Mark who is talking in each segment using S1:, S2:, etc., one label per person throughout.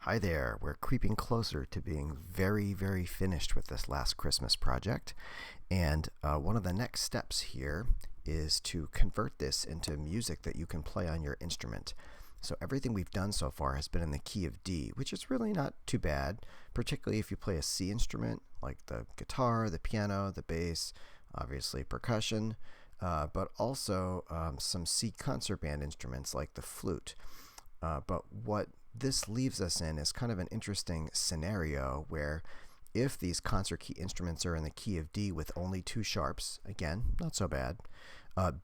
S1: Hi there, we're creeping closer to being very finished with this last Christmas project. And one of the next steps here is to convert this into music that you can play on your instrument. So everything we've done so far has been in the key of D, which is really not too bad, particularly if you play a C instrument like the guitar, the piano, the bass, obviously percussion, but also some C concert band instruments like the flute. But what this leaves us in is kind of an interesting scenario where if these concert key instruments are in the key of D with only two sharps, again, not so bad,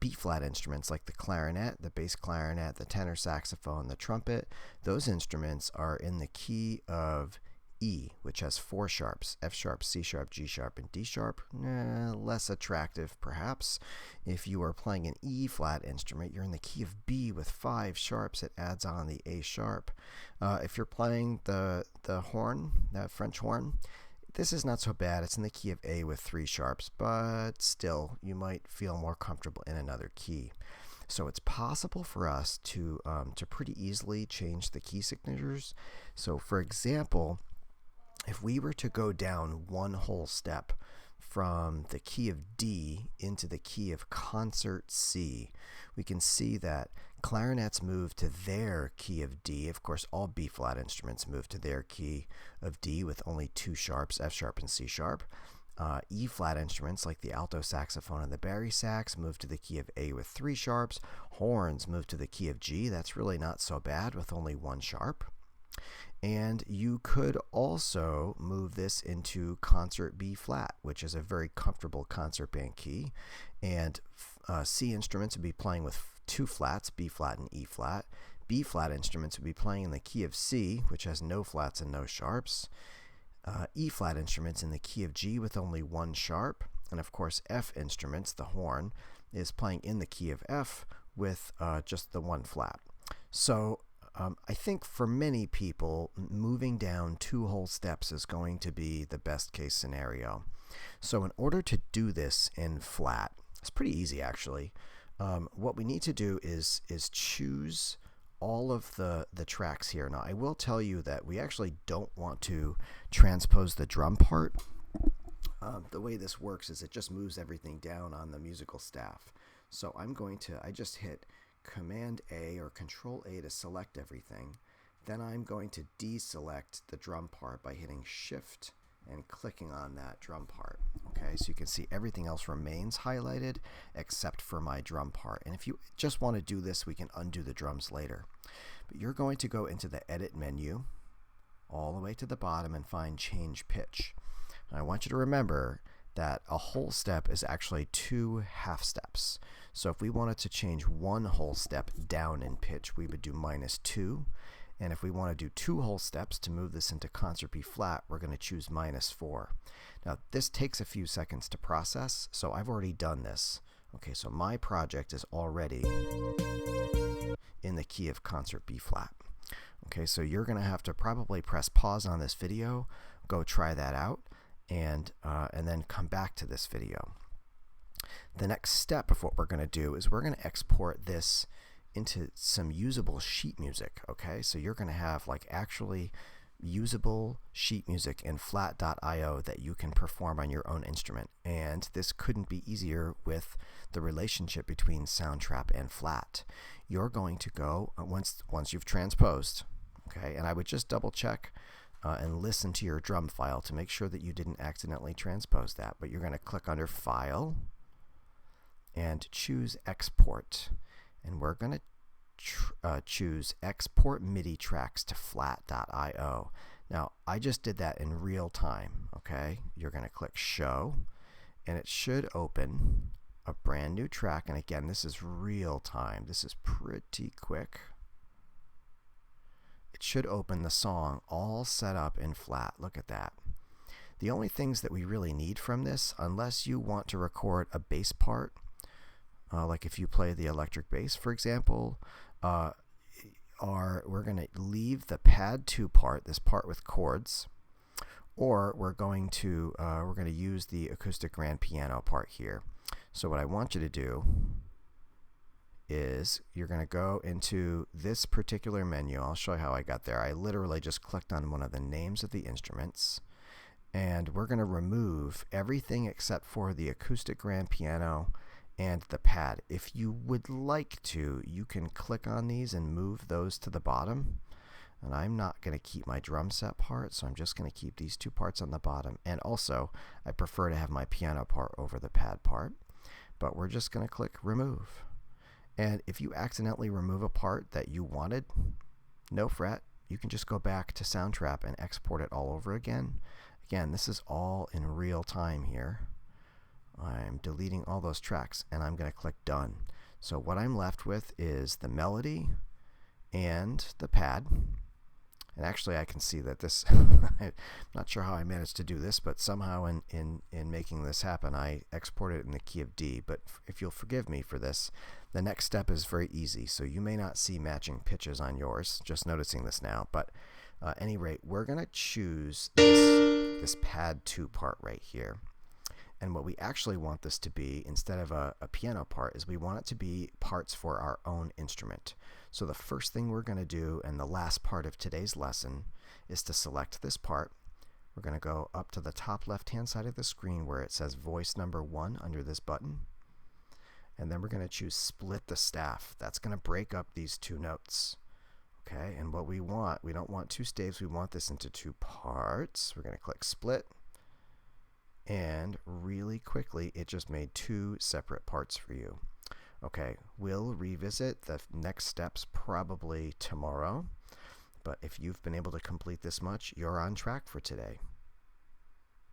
S1: B-flat instruments like the clarinet, the bass clarinet, the tenor saxophone, the trumpet, those instruments are in the key of E, which has four sharps, F sharp, C sharp, G sharp, and D sharp. Less attractive, perhaps. If you are playing an E-flat instrument, you're in the key of B with five sharps. It adds on the A sharp. If you're playing the horn, that French horn, this is not so bad. It's in the key of A with three sharps, but still, you might feel more comfortable in another key. So it's possible for us to pretty easily change the key signatures. So for example, if we were to go down one whole step from the key of D into the key of concert C, we can see that clarinets move to their key of D. Of course, all B-flat instruments move to their key of D with only two sharps, F sharp and C sharp. E-flat instruments like the alto saxophone and the bari sax move to the key of A with three sharps. Horns move to the key of G. That's really not so bad with only one sharp. And you could also move this into concert B flat, which is a very comfortable concert band key. And C instruments would be playing with two flats, B flat and E flat. B flat instruments would be playing in the key of C, which has no flats and no sharps. E flat instruments in the key of G with only one sharp. And of course, F instruments, the horn, is playing in the key of F with just the one flat. So I think for many people, moving down two whole steps is going to be the best case scenario. So in order to do this in flat, it's pretty easy actually. What we need to do is choose all of the tracks here. Now I will tell you that we actually don't want to transpose the drum part. The way this works is it just moves everything down on the musical staff. So I just hit Command A or Control A to select everything. Then I'm going to deselect the drum part by hitting Shift and clicking on that drum part. Okay, so you can see everything else remains highlighted except for my drum part. And if you just want to do this, we can undo the drums later. But you're going to go into the Edit menu all the way to the bottom and find Change Pitch. And I want you to remember that a whole step is actually two half steps. So if we wanted to change one whole step down in pitch, we would do -2. And if we want to do two whole steps to move this into concert B flat, we're going to choose -4. Now this takes a few seconds to process, so I've already done this. Okay, so my project is already in the key of concert B flat. Okay, so you're going to have to probably press pause on this video, go try that out, and then come back to this video. The next step of what we're going to do is we're going to export this into some usable sheet music. Okay, so you're going to have like actually usable sheet music in flat.io that you can perform on your own instrument. And this couldn't be easier with the relationship between soundtrap and flat. You're going to go once you've transposed, okay, and I would just double check and listen to your drum file to make sure that you didn't accidentally transpose that. But you're going to click under File and choose Export. And we're going to choose Export MIDI Tracks to flat.io. Now, I just did that in real time. Okay, you're going to click Show, and it should open a brand new track. And again, this is real time. This is pretty quick. It should open the song all set up in flat. Look at that. The only things that we really need from this, unless you want to record a bass part, like if you play the electric bass, for example, we're going to leave the pad 2 part, this part with chords, or we're going to use the acoustic grand piano part here. So what I want you to do is you're going to go into this particular menu. I'll show you how I got there. I literally just clicked on one of the names of the instruments, and we're going to remove everything except for the acoustic grand piano and the pad. If you would like to, you can click on these and move those to the bottom. And I'm not going to keep my drum set part, so I'm just going to keep these two parts on the bottom. And also, I prefer to have my piano part over the pad part. But we're just going to click remove. And if you accidentally remove a part that you wanted, no fret. You can just go back to Soundtrap and export it all over again. Again, this is all in real time here. I'm deleting all those tracks, and I'm going to click done. So what I'm left with is the melody and the pad. And actually, I can see that this, I'm not sure how I managed to do this, but somehow in making this happen, I exported it in the key of D. But if you'll forgive me for this, the next step is very easy. So you may not see matching pitches on yours, just noticing this now. But at any rate, we're going to choose this pad 2 part right here. And what we actually want this to be, instead of a piano part, is we want it to be parts for our own instrument. So the first thing we're going to do, and the last part of today's lesson, is to select this part. We're going to go up to the top left-hand side of the screen where it says voice number 1 under this button. And then we're going to choose split the staff. That's going to break up these two notes. Okay, and what we don't want two staves, we want this into two parts. We're going to click split. And really quickly, it just made two separate parts for you. Okay, we'll revisit the next steps probably tomorrow. But if you've been able to complete this much, you're on track for today.